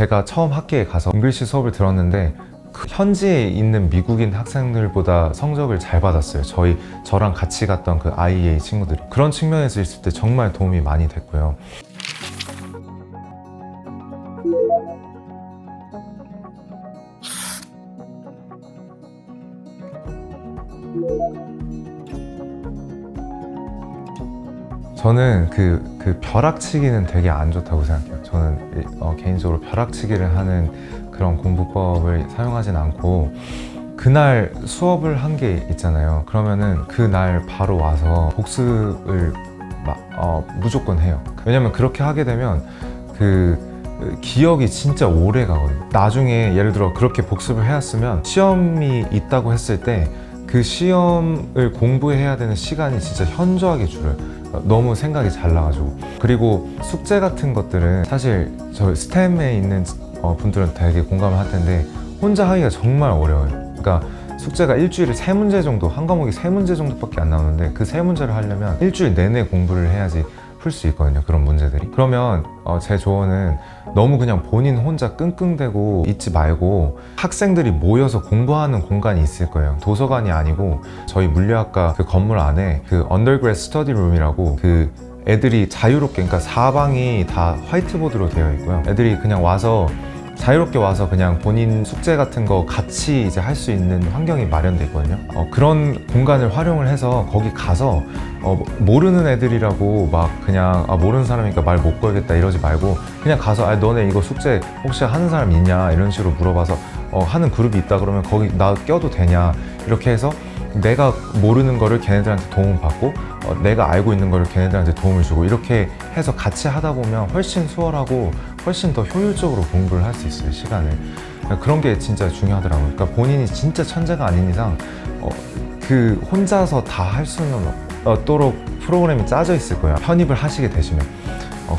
제가 처음 학교에 가서 잉글리시 수업을 들었는데 그 현지에 있는 미국인 학생들보다 성적을 잘 받았어요. 저랑 같이 갔던 그 IEA 친구들이. 그런 측면에서 있을 때 정말 도움이 많이 됐고요. 저는 그 벼락치기는 되게 안 좋다고 생각해요. 저는 개인적으로 벼락치기를 하는 그런 공부법을 사용하진 않고, 그날 수업을 한 게 있잖아요. 그러면은 그날 바로 와서 복습을 무조건 해요. 왜냐면 그렇게 하게 되면 그 기억이 진짜 오래 가거든요. 나중에 예를 들어 그렇게 복습을 해왔으면 시험이 있다고 했을 때 그 시험을 공부해야 되는 시간이 진짜 현저하게 줄어요. 너무 생각이 잘 나가지고. 그리고 숙제 같은 것들은 사실 저 스템에 있는 분들은 되게 공감을 할 텐데 혼자 하기가 정말 어려워요. 그러니까 숙제가 일주일에 3문제 정도, 한 과목이 3문제 정도밖에 안 나오는데 그 3문제를 하려면 일주일 내내 공부를 해야지 풀 수 있거든요, 그런 문제들이. 그러면 제 조언은 너무 그냥 본인 혼자 끙끙대고 있지 말고 학생들이 모여서 공부하는 공간이 있을 거예요. 도서관이 아니고 저희 물리학과 그 건물 안에 그 언더그래드 스터디 룸이라고, 그 애들이 자유롭게, 그러니까 사방이 다 화이트보드로 되어 있고요. 애들이 그냥 와서 자유롭게 와서 그냥 본인 숙제 같은 거 같이 이제 할 수 있는 환경이 마련돼 있거든요. 그런 공간을 활용을 해서 거기 가서 모르는 애들이라고 막 그냥 모르는 사람이니까 말 못 걸겠다 이러지 말고 그냥 가서 너네 이거 숙제 혹시 하는 사람 있냐 이런 식으로 물어봐서 하는 그룹이 있다 그러면 거기 나 껴도 되냐 이렇게 해서 내가 모르는 거를 걔네들한테 도움 받고 내가 알고 있는 거를 걔네들한테 도움을 주고 이렇게 해서 같이 하다 보면 훨씬 수월하고 훨씬 더 효율적으로 공부를 할 수 있어요, 시간을. 그런 게 진짜 중요하더라고요. 그러니까 본인이 진짜 천재가 아닌 이상 그 혼자서 다 할 수는 없도록 프로그램이 짜져 있을 거예요, 편입을 하시게 되시면.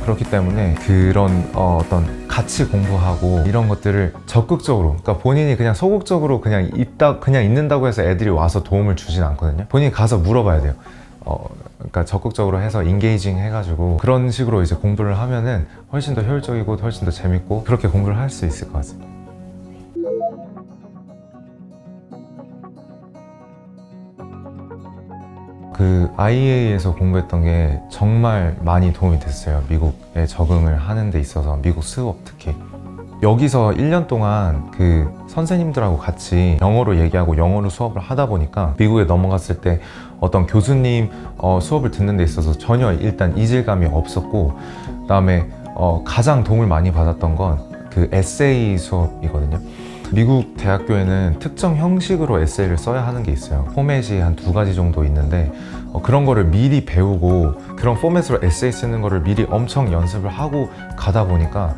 그렇기 때문에 그런 어떤 같이 공부하고 이런 것들을 적극적으로, 그러니까 본인이 그냥 소극적으로 그냥 있는다고 해서 애들이 와서 도움을 주진 않거든요. 본인이 가서 물어봐야 돼요. 그러니까 적극적으로 해서 인게이징 해가지고 그런 식으로 이제 공부를 하면은 훨씬 더 효율적이고 훨씬 더 재밌고 그렇게 공부를 할 수 있을 것 같습니다. 그 IEA에서 공부했던 게 정말 많이 도움이 됐어요. 미국에 적응을 하는 데 있어서, 미국 수업 특히. 여기서 1년 동안 그 선생님들하고 같이 영어로 얘기하고 영어로 수업을 하다 보니까 미국에 넘어갔을 때 어떤 교수님 수업을 듣는 데 있어서 전혀 일단 이질감이 없었고, 그다음에 가장 도움을 많이 받았던 건 그 에세이 수업이거든요. 미국 대학교에는 특정 형식으로 에세이를 써야 하는 게 있어요. 포맷이 한 2가지 정도 있는데 그런 거를 미리 배우고 그런 포맷으로 에세이 쓰는 거를 미리 엄청 연습을 하고 가다 보니까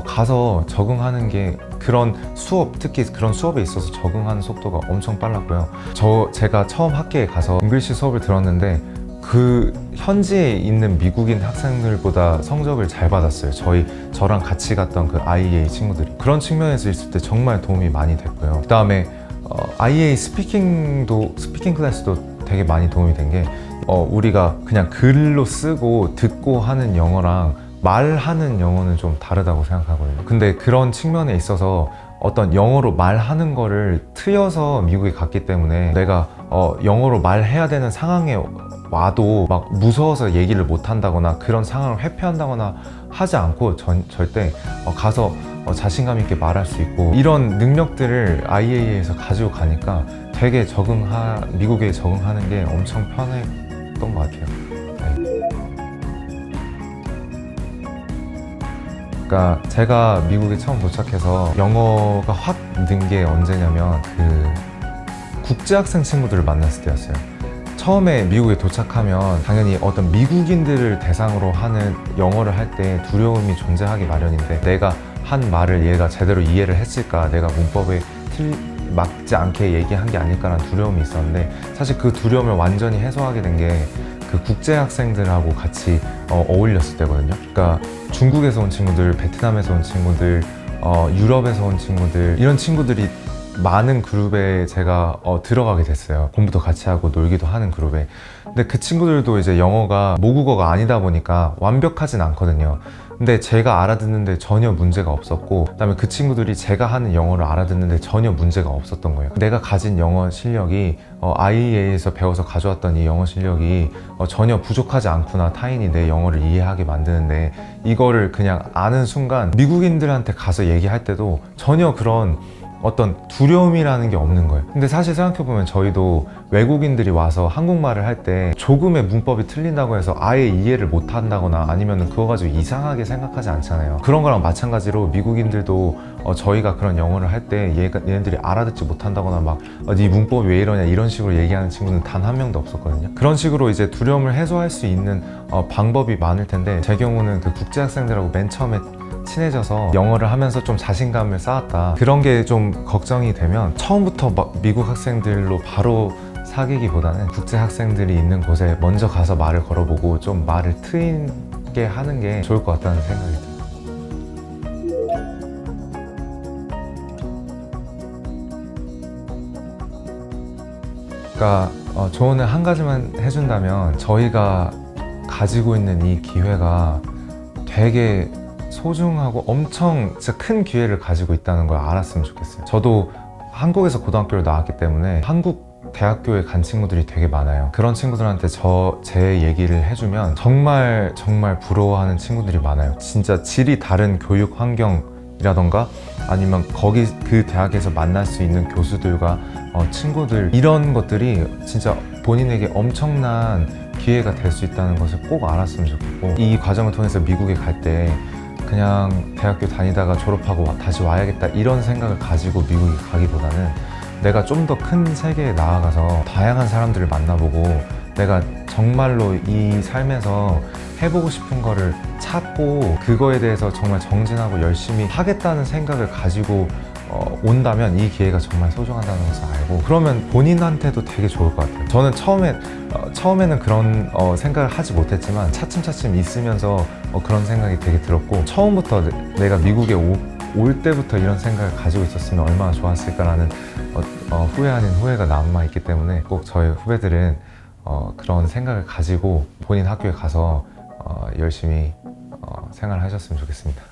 가서 적응하는 게, 그런 수업, 특히 그런 수업에 있어서 적응하는 속도가 엄청 빨랐고요. 제가 처음 학교에 가서 잉글리시 수업을 들었는데 그 현지에 있는 미국인 학생들보다 성적을 잘 받았어요. 저랑 같이 갔던 그 IEA 친구들이. 그런 측면에서 있을 때 정말 도움이 많이 됐고요. 그 다음에 IEA 스피킹 클래스도 되게 많이 도움이 된 게, 우리가 그냥 글로 쓰고 듣고 하는 영어랑 말하는 영어는 좀 다르다고 생각하거든요. 근데 그런 측면에 있어서 어떤 영어로 말하는 거를 트여서 미국에 갔기 때문에 내가 영어로 말해야 되는 상황에 와도 막 무서워서 얘기를 못 한다거나 그런 상황을 회피한다거나 하지 않고 절대 가서 자신감 있게 말할 수 있고, 이런 능력들을 IEA에서 가지고 가니까 되게 미국에 적응하는 게 엄청 편했던 것 같아요. 네. 그러니까 제가 미국에 처음 도착해서 영어가 확 는 게 언제냐면 그 국제학생 친구들을 만났을 때였어요. 처음에 미국에 도착하면 당연히 어떤 미국인들을 대상으로 하는 영어를 할 때 두려움이 존재하기 마련인데, 내가 한 말을 얘가 제대로 이해를 했을까, 내가 문법에 맞지 않게 얘기한 게 아닐까라는 두려움이 있었는데, 사실 그 두려움을 완전히 해소하게 된 게 그 국제학생들하고 같이 어울렸을 때거든요. 그러니까 중국에서 온 친구들, 베트남에서 온 친구들, 유럽에서 온 친구들, 이런 친구들이 많은 그룹에 제가 들어가게 됐어요. 공부도 같이 하고 놀기도 하는 그룹에. 근데 그 친구들도 이제 영어가 모국어가 아니다 보니까 완벽하진 않거든요. 근데 제가 알아듣는데 전혀 문제가 없었고, 그다음에 그 친구들이 제가 하는 영어를 알아듣는데 전혀 문제가 없었던 거예요. 내가 가진 영어 실력이 IEA에서 배워서 가져왔던 이 영어 실력이 전혀 부족하지 않구나, 타인이 내 영어를 이해하게 만드는데, 이거를 그냥 아는 순간 미국인들한테 가서 얘기할 때도 전혀 그런 어떤 두려움이라는 게 없는 거예요. 근데 사실 생각해보면 저희도 외국인들이 와서 한국말을 할 때 조금의 문법이 틀린다고 해서 아예 이해를 못 한다거나 아니면 그거 가지고 이상하게 생각하지 않잖아요. 그런 거랑 마찬가지로 미국인들도 저희가 그런 영어를 할 때 얘네들이 알아듣지 못한다거나 막 네 문법이 왜 이러냐 이런 식으로 얘기하는 친구는 단 한 명도 없었거든요. 그런 식으로 이제 두려움을 해소할 수 있는 방법이 많을 텐데, 제 경우는 그 국제 학생들하고 맨 처음에 친해져서 영어를 하면서 좀 자신감을 쌓았다, 그런 게 좀 걱정이 되면 처음부터 막 미국 학생들로 바로 사귀기보다는 국제 학생들이 있는 곳에 먼저 가서 말을 걸어보고 좀 말을 트이게 하는 게 좋을 것 같다는 생각이 듭니다. 그러니까 조언을 한 가지만 해준다면, 저희가 가지고 있는 이 기회가 되게 소중하고 엄청 진짜 큰 기회를 가지고 있다는 걸 알았으면 좋겠어요. 저도 한국에서 고등학교를 나왔기 때문에 한국 대학교에 간 친구들이 되게 많아요. 그런 친구들한테 제 얘기를 해주면 정말 부러워하는 친구들이 많아요. 진짜 질이 다른 교육 환경이라던가 아니면 거기 그 대학에서 만날 수 있는 교수들과 친구들, 이런 것들이 진짜 본인에게 엄청난 기회가 될 수 있다는 것을 꼭 알았으면 좋겠고, 이 과정을 통해서 미국에 갈 때 그냥 대학교 다니다가 졸업하고 다시 와야겠다 이런 생각을 가지고 미국에 가기보다는 내가 좀 더 큰 세계에 나아가서 다양한 사람들을 만나보고 내가 정말로 이 삶에서 해보고 싶은 거를 찾고 그거에 대해서 정말 정진하고 열심히 하겠다는 생각을 가지고 온다면 이 기회가 정말 소중하다는 것을 알고, 그러면 본인한테도 되게 좋을 것 같아요. 저는 처음에는 그런 생각을 하지 못했지만 차츰 있으면서 그런 생각이 되게 들었고, 처음부터 내가 미국에 올 때부터 이런 생각을 가지고 있었으면 얼마나 좋았을까라는 후회 아닌 후회가 남아있기 때문에, 꼭 저희 후배들은 그런 생각을 가지고 본인 학교에 가서 열심히 생활하셨으면 좋겠습니다.